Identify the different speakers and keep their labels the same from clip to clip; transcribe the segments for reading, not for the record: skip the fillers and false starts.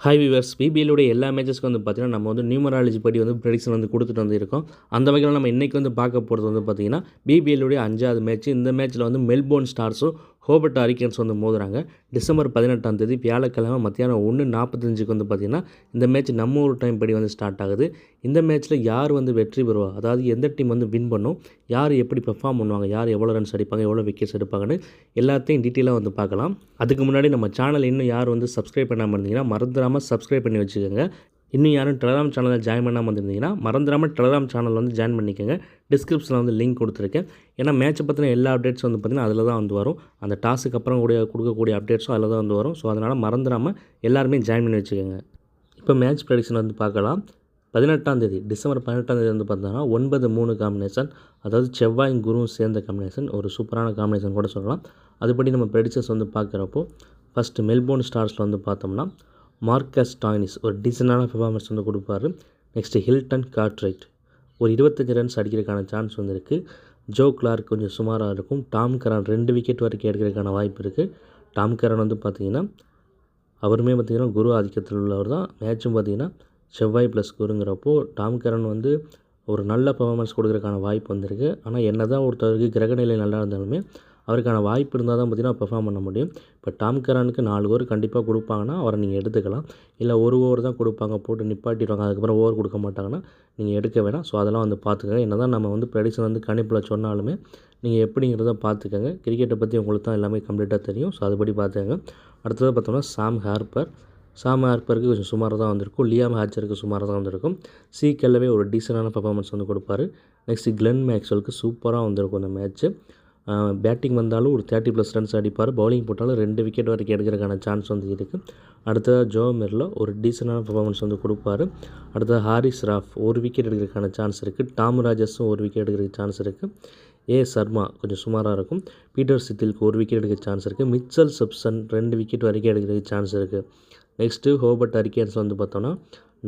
Speaker 1: Hi viewers பிபிஎல்லுடைய எல்லா மேட்சஸ்க்கு வந்து பார்த்தீங்கன்னா நம்ம வந்து நியூமராலஜி படி வந்து ப்ரெடிக்ஷன் வந்து கொடுத்துட்டு வந்து இருக்கோம். அந்த வகையில் நம்ம இன்றைக்கி வந்து பார்க்க போகிறது வந்து பார்த்திங்கன்னா பிபிஎல்லுடைய 5வது மேட்ச். இந்த மேட்ச்சில் வந்து மெல்போர்ன் ஸ்டார்ஸும் ஹோபர்ட் ஹரிக்கேன்ஸ் வந்து மோதுறாங்க. டிசம்பர் 18ஆம் தேதி வியாழக்கிழமை மத்தியானம் 1:45க்கு வந்து பார்த்திங்கன்னா இந்த மேட்ச் நம்ம ஊர் டைம் படி வந்து ஸ்டார்ட் ஆகுது. இந்த மேட்ச்சில் யார் வந்து வெற்றி பெறுவா, அதாவது எந்த டீம் வந்து வின் பண்ணும், யார் எப்படி பெர்ஃபார்ம் பண்ணுவாங்க, யார் எவ்வளோ ரன்ஸ் அடிப்பாங்க, எவ்வளோ விக்கெட்ஸ் எடுப்பாங்கன்னு எல்லாத்தையும் டீட்டெயிலாக வந்து பார்க்கலாம். அதுக்கு முன்னாடி நம்ம சேனல் இன்னும் யார் வந்து சப்ஸ்கிரைப் பண்ணாமல் இருந்தீங்கன்னா மறந்துடாமல் சப்ஸ்கிரைப் பண்ணி வச்சுக்கோங்க. இன்னும் யாரும் டெலகிராம் சேனலில் ஜாயின் பண்ணாமல் வந்திருந்தீங்கன்னா மறந்துடாமல் டெலகிராம் சேனல் வந்து ஜாயின் பண்ணிக்கோங்க. டிஸ்கிரிப்ஷனில் வந்து லிங்க் கொடுத்துருக்கேன். ஏன்னா மேட்சை பற்றின எல்லா அப்டேட்ஸ் வந்து பார்த்திங்கன்னா அதில் தான் வந்து வரும். அந்த டாஸுக்கு அப்புறம் கொடுக்கக்கூடிய அப்டேட்ஸும் அதில் தான் வந்து வரும். ஸோ அதனால் மறந்துடாமல் எல்லாருமே ஜாயின் பண்ணி வச்சுக்கோங்க. இப்போ மேட்ச் ப்ரெடிக்ஷன் வந்து பார்க்கலாம். 18ஆம் தேதி டிசம்பர் 18ஆம் தேதி வந்து பார்த்தோன்னா 9-3 காம்பினேஷன், அதாவது செவ்வாயும் குருவும் சேர்ந்த காம்பினேஷன், ஒரு சூப்பரான காம்பினேஷன் கூட சொல்லலாம். அதுபடி நம்ம ப்ரெடிக்ஷன்ஸ் வந்து பார்க்குறப்போ ஃபஸ்ட்டு மெல்போர்ன் ஸ்டார்ஸில் வந்து பார்த்தோம்னா மார்க்கஸ் ஸ்டாய்னிஸ் ஒரு டீசெண்டான பெர்ஃபார்மன்ஸ் வந்து கொடுப்பாரு. நெக்ஸ்ட்டு ஹில்டன் கார்ட்ரைட் ஒரு 25 ரன்ஸ் அடிக்கிறதுக்கான சான்ஸ் வந்து இருக்குது. ஜோ கிளார்க் கொஞ்சம் சுமாராக இருக்கும். டாம் கரான் 2 விக்கெட் வரைக்கும் எடுக்கிறதுக்கான வாய்ப்பு இருக்குது. டாம் கரான் வந்து பார்த்திங்கன்னா அவருமே பார்த்திங்கன்னா குரு ஆதிக்கத்தில் உள்ளவர் தான். மேட்சும் பார்த்திங்கன்னா செவ்வாய் ப்ளஸ் குருங்கிறப்போ டாம் கரான் வந்து ஒரு நல்ல பெர்ஃபார்மன்ஸ் கொடுக்குறதுக்கான வாய்ப்பு வந்திருக்கு. ஆனால் என்ன தான் ஒருத்தருக்கு கிரகநிலை நல்லா இருந்தாலுமே அவருக்கான வாய்ப்பு இருந்தால் தான் பார்த்திங்கன்னா பெர்ஃபார்ம் பண்ண முடியும். இப்போ டாம் கரானுக்கு 4 ஓவர் கண்டிப்பாக கொடுப்பாங்கன்னா அவரை நீங்கள் எடுத்துக்கலாம். இல்லை ஒரு ஓவர் தான் கொடுப்பாங்க, போட்டு நிப்பாட்டிடுவாங்க, அதுக்கப்புறம் ஓவர் கொடுக்க மாட்டாங்கன்னா நீங்கள் எடுக்க வேணாம். ஸோ அதெல்லாம் வந்து பார்த்துக்கங்க. என்ன தான் நம்ம வந்து ப்ரெடிக்ஷன் வந்து கணிப்பில் சொன்னாலுமே நீங்கள் எப்படிங்கிறத பார்த்துக்கங்க. கிரிக்கெட்டை பற்றி உங்களுக்கு தான் எல்லாமே கம்ப்ளீட்டாக தெரியும். ஸோ அதுபடி பார்த்துக்கங்க. அடுத்தது பார்த்தோம்னா சாம் ஹார்ப்பருக்கு கொஞ்சம் சுமாராக தான் வந்திருக்கும். லியாம் ஹேச்சருக்கு சுமாராக தான் வந்திருக்கும். சி கெல்லவே ஒரு டீசெண்டான பெர்ஃபார்மன்ஸ் வந்து கொடுப்பாரு. நெக்ஸ்ட்டு கிளென் மேக்ஸ்வெலுக்கு சூப்பராக வந்திருக்கும் இந்த மேட்ச்சு. பேட்டிங் வந்தாலும் ஒரு 30+ ரன்ஸ் அடிப்பார். பவுலிங் போட்டாலும் 2 விக்கெட் வரைக்கும் எடுக்கிறதுக்கான சான்ஸ் வந்து இருக்குது. அடுத்ததாக ஜோ மிர்லோ ஒரு டீசெண்டான பெர்ஃபார்மன்ஸ் வந்து கொடுப்பாரு. அடுத்தது ஹாரிஸ் ராஃப் ஒரு விக்கெட் எடுக்கிறதுக்கான சான்ஸ் இருக்குது. டாம் ராஜஸும் ஒரு விக்கெட் எடுக்கிறதுக்கு சான்ஸ் இருக்குது. ஏ சர்மா கொஞ்சம் சுமாராக இருக்கும். பீட்டர் சித்திலுக்கு ஒரு விக்கெட் எடுக்க சான்ஸ் இருக்குது. மிச்சல் சிப்சன் 2 விக்கெட் வரைக்கும் எடுக்கிறதுக்கு சான்ஸ் இருக்குது. நெக்ஸ்ட்டு ஹோபர்ட் ஹரிக்கேன்ஸ் வந்து பார்த்தோன்னா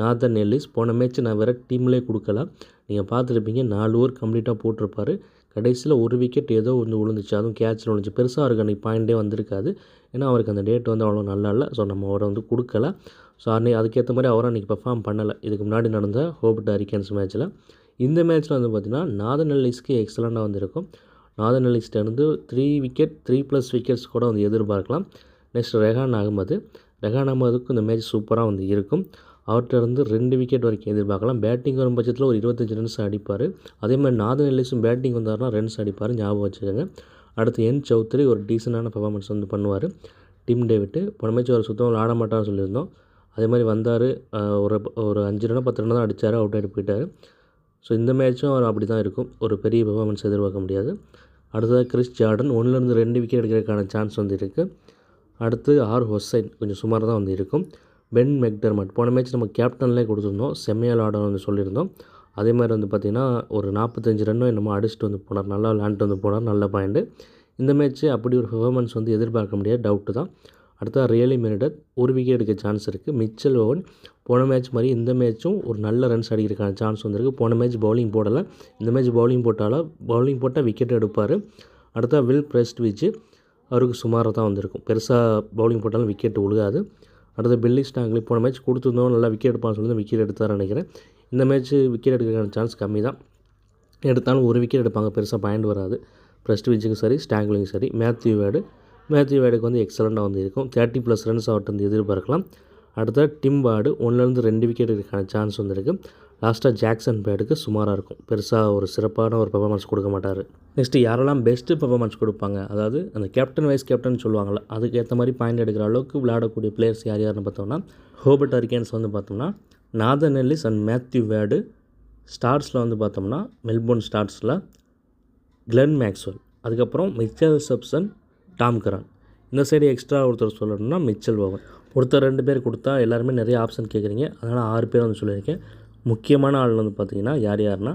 Speaker 1: நாதன் எல்லிஸ் போன மேட்ச் நான் வேறு டீம்லேயே கொடுக்கல, நீங்கள் பார்த்துருப்பீங்க. 4 ஓவர் கம்ப்ளீட்டாக போட்டிருப்பார். கடைசியில் ஒரு விக்கெட் ஏதோ ஒன்று விழுந்துச்சு, அதுவும் கேட்சில் விழுந்துச்சு. பெருசாக அவருக்கு அன்றைக்கி பாயிண்டே வந்திருக்காது. ஏன்னா அவருக்கு அந்த டேட் வந்து அவ்வளோ நல்லா இல்லை. ஸோ நம்ம அவரை வந்து கொடுக்கல. ஸோ அதுக்கேற்ற மாதிரி அவரை அன்றைக்கி பெர்ஃபார்ம் பண்ணலை இதுக்கு முன்னாடி நடந்த ஹோபர்ட் ஹரிக்கேன்ஸ் மேட்ச்சில். இந்த மேட்ச்சில் வந்து பார்த்திங்கன்னா நாதன் எல்லிஸ்க்கு எக்ஸலண்ட்டாக வந்திருக்கும். நாதன் எல்லிஸ்லேருந்து 3 விக்கெட் 3+ விக்கெட்ஸ் கூட வந்து எதிர்பார்க்கலாம். நெக்ஸ்ட் ரெஹான் அகமதுக்கும் இந்த மேட்ச் சூப்பராக வந்து இருக்கும். அவர்கிட்ட இருந்து 2 விக்கெட் வரைக்கும் எதிர்பார்க்கலாம். பேட்டிங் வரும் பட்சத்தில் ஒரு 25 ரன்ஸ் அடிப்பார். அதே மாதிரி நாதன் எல்லிஸும் பேட்டிங் வந்தார்னா ரன்ஸ் அடிப்பார், ஞாபகம் வச்சுக்கோங்க. அடுத்து என் சௌத்ரி ஒரு டீசெண்டான பெர்ஃபார்மன்ஸ் வந்து பண்ணுவார். டிம் டேவிட் போன மேட்ச் அவர் சுத்தமாக விளாட மாட்டார்னு சொல்லியிருந்தோம். அதே மாதிரி வந்தார், ஒரு 5 ரன் 10 ரன் தான் அடித்தார், அவுட் ஆகிட்டு போயிட்டார். ஸோ இந்த மேட்ச்சும் அவர் அப்படி தான் இருக்கும், ஒரு பெரிய பெர்ஃபார்மன்ஸ் எதிர்பார்க்க முடியாது. அடுத்ததாக கிறிஸ் ஜார்டன் 1-2 விக்கெட் எடுக்கிறதுக்கான சான்ஸ் வந்து இருக்குது. அடுத்து ஆர் ஹொசைன் கொஞ்சம் சுமாராக தான் வந்து இருக்கும். பென் மெக்டர்மட் போன மேட்ச் நம்ம கேப்டன்லேயே கொடுத்துருந்தோம், செம்மையால் ஆர்டர் வந்து சொல்லியிருந்தோம். அதே மாதிரி வந்து பார்த்திங்கன்னா ஒரு 45 ரன்னும் என்னமோ அடிச்சுட்டு வந்து போனார், நல்லா விளாண்டுட்டு வந்து போனார், நல்ல பாயிண்ட்டு. இந்த மேட்ச்சு அப்படி ஒரு பெர்ஃபார்மன்ஸ் வந்து எதிர்பார்க்க முடியாது, டவுட்டு தான். அடுத்தது ரியலி மெரிடத் ஒரு விக்கெட் எடுக்க சான்ஸ் இருக்குது. மிச்சல் ஓவன் போன மேட்ச் மாதிரி இந்த மேட்ச்சும் ஒரு நல்ல ரன்ஸ் அடிக்கிறதுக்கான சான்ஸ் வந்துருக்கு. போன மேட்ச் பவுலிங் போடலை, இந்த மேட்ச் பவுலிங் போட்டால் விக்கெட் எடுப்பார். அடுத்தது வில் பிரெஸ்ட்விட்ச் அவருக்கு சுமாராக தான் வந்திருக்கும். பெருசாக பவுலிங் போட்டாலும் விக்கெட் விழுகாது. அடுத்து பில்லி ஸ்டாங்லி போன மேட்ச் கொடுத்துருந்தோம், நல்லா விக்கெட் எடுப்பான்னு சொல்லி விக்கெட் எடுத்தார் நினைக்கிறேன். இந்த மேட்ச்சு விக்கெட் எடுக்கிறதுக்கான சான்ஸ் கம்மி தான். எடுத்தாலும் ஒரு விக்கெட் எடுப்பாங்க, பெருசாக பாயிண்ட் வராது. பிரெஸ்ட்விட்சுக்கும் சரி ஸ்டாங்லிக்கும் சரி. மேத்யூ வேடுக்கு வந்து எக்ஸலண்ட்டாக வந்து இருக்கும். 30+ ரன்ஸ் அவர்கிட்ட வந்து எதிர்பார்க்கலாம். அடுத்தது டிம் வார்டு 1-2 விக்கெட் எடுக்கிறதுக்கான சான்ஸ் வந்துருக்கு. லாஸ்ட்டாக ஜாக்சன் பேடுக்கு சுமாராக இருக்கும், பெருசாக ஒரு சிறப்பான ஒரு பெர்ஃபார்மன்ஸ் கொடுக்க மாட்டார். நெக்ஸ்ட்டு யாரெல்லாம் பெஸ்ட்டு பெர்ஃபார்மன்ஸ் கொடுப்பாங்க, அதாவது அந்த கேப்டன் வைஸ் கேப்டன் சொல்லுவாங்கள்ல, அதுக்கேற்ற மாதிரி பாயிண்ட் எடுக்கிற அளவுக்கு விளையாடக்கூடிய பிளேயர்ஸ் யாருன்னு பார்த்தோம்னா ஹோபர்ட் ஹரிக்கேன்ஸ் வந்து பார்த்தோம்னா நாதன் எல்லிஸ் அண்ட் மேத்யூ வேடு. ஸ்டார்ஸில் வந்து பார்த்தோம்னா மெல்போர்ன் ஸ்டார்ஸில் கிளென் மேக்ஸ்வெல், அதுக்கப்புறம் மிச்சல் சிப்சன், டாம் கரான். இந்த சைடு எக்ஸ்ட்ரா ஒருத்தர் சொல்லணும்னா மிச்சல் ஓவன். ஒருத்தர் 2 பேர் கொடுத்தா எல்லாருமே நிறைய ஆப்ஷன் கேட்குறீங்க, அதனால் 6 பேர் வந்து சொல்லியிருக்கேன். முக்கியமான ஆள் வந்து பார்த்திங்கன்னா யாருன்னா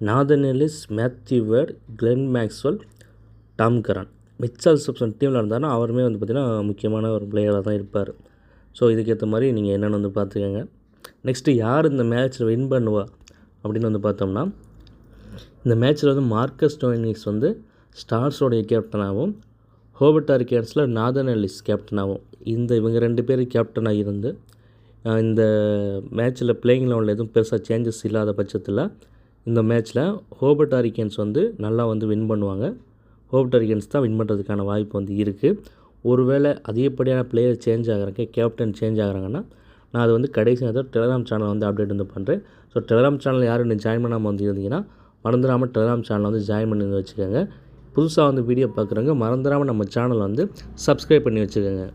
Speaker 1: Nathan Ellis, Matthew Wade, Glenn Maxwell, Tom Curran. Mitchell Swepson டீமில் இருந்தார்னா அவருமே வந்து பார்த்திங்கன்னா முக்கியமான ஒரு பிளேயராக தான் இருப்பார். ஸோ இதுக்கேற்ற மாதிரி நீங்கள் என்னென்னு வந்து பார்த்துக்கோங்க. நெக்ஸ்ட்டு யார் இந்த மேட்ச்சில் வின் பண்ணுவா அப்படின்னு வந்து பார்த்தோம்னா இந்த மேட்ச்சில் வந்து மார்க்கஸ் ஸ்டாய்னிஸ் வந்து ஸ்டார்ஸோடைய கேப்டனாகவும் ஹோபர்ட் ஹரிக்கேன்ஸில் நாதன் எல்லிஸ் கேப்டனாகவும் இவங்க 2 பேர் கேப்டனாக இருந்து இந்த மேட்ச்சில் பிளேயிங் லெவனில் எதுவும் பெருசாக சேஞ்சஸ் இல்லாத பட்சத்தில் இந்த மேட்ச்சில் ஹோபர்ட் ஹரிக்கேன்ஸ் வந்து நல்லா வந்து வின் பண்ணுவாங்க. ஹோபர்ட் ஹரிக்கேன்ஸ் தான் வின் பண்ணுறதுக்கான வாய்ப்பு வந்து இருக்குது. ஒருவேளை அதிகப்படியான பிளேயர் சேஞ்ச் ஆகிறாங்க, கேப்டன் சேஞ்ச் ஆகிறாங்கன்னா நான் அது வந்து கடைசி நேரத்தில் டெலகிராம் சேனல் வந்து அப்டேட் வந்து பண்ணுறேன். ஸோ டெலகிராம் சேனல் யாரும் இன்னும் ஜாயின் பண்ணாமல் வந்து இருந்தீங்கன்னா மறந்துடாமல் டெலகிராம் சேனலை வந்து ஜாயின் பண்ணி வச்சுக்கோங்க. புதுசாக வந்து வீடியோ பார்க்குறவங்க மறந்துடாமல் நம்ம சேனலை வந்து சப்ஸ்கிரைப் பண்ணி வச்சுக்கோங்க.